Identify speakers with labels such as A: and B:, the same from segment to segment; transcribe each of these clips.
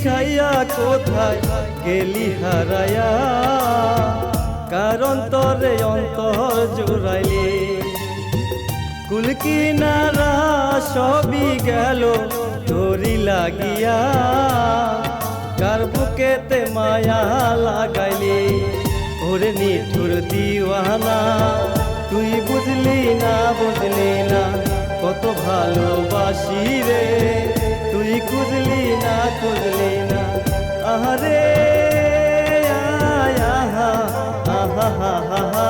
A: শিখাইয়া কোথায় গেলি হারায়া, কারণ তরে অন্তর জুড়াইলি। কুল কিনারা সবই গেল তোরি লাগিয়া, কার বুকেতে মায়া লাগাইলি। ওরে নিঠুর দিওয়ানা, তুই বুঝলি না কত ভালোবাসি রে, তুই খুঁজলি না আহারে আহা আহা হা হা হা।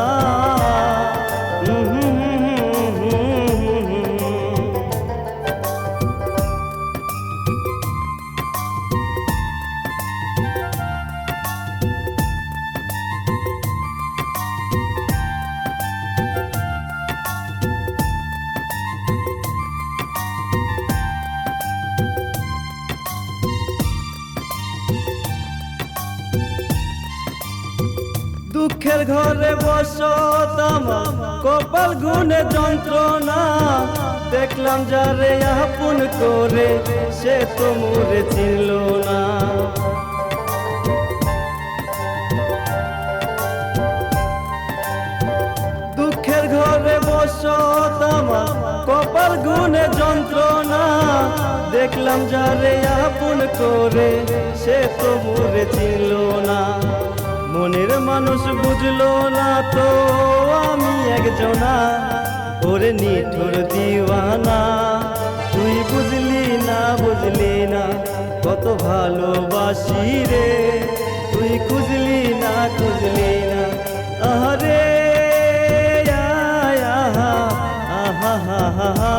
A: দুঃখের ঘরে বসতাম, কপাল গুনে যন্ত্রণা, দেখলাম যারে আপন করে সে তো মোরে চিনল না। দুঃখের ঘরে বসতাম, কপাল গুনে যন্ত্রণা, দেখলাম যারে আপন করে সে তো মোরে চিনল না। মনের মানুষ বুঝলো না তো আমি একজনা, ওরে নিঠুর দিওয়ানা, তুই বুঝলি না কত ভালোবাসি রে, তুই খুঁজলি না আহারে আহা আহা হা হা হা।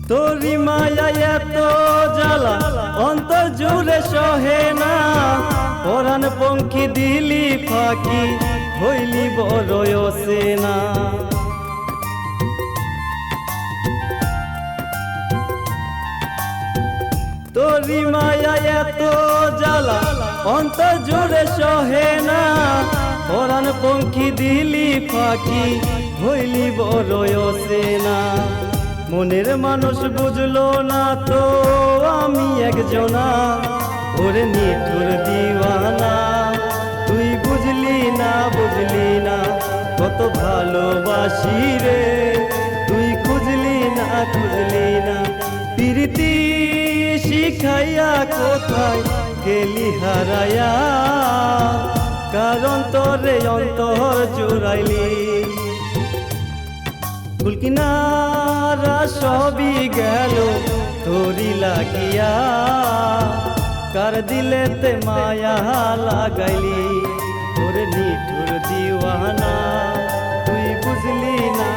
A: তোরি মায়া এত জ্বালা অন্তর জুড়ে সহে না, পরাণ পঙ্খী দিলি ফাঁকি হইলি বড় সেনা। তোরি মায়া এত জ্বালা অন্তর জুড়ে সহে না, পরাণ পঙ্খী দিলি ফাঁকি হইলি বড় সেনা। মনের মানুষ বুঝলো না তো আমি একজনা, ওরে নিঠুর দিওয়ানা, তুই বুঝলি না কত ভালোবাসি রে, তুই খুঁজলি না প্রীতি শিখাইয়া কোথায় গেলি হারায়া, কারণ তোরে অন্তর জুড়াইলি। কুল কিনারা সবই গেল তোরি লাগিয়া, কার দিলেতে মায়া লাগাইলি। ওরে নিঠুর দিওয়ানা, তুই বুঝলি না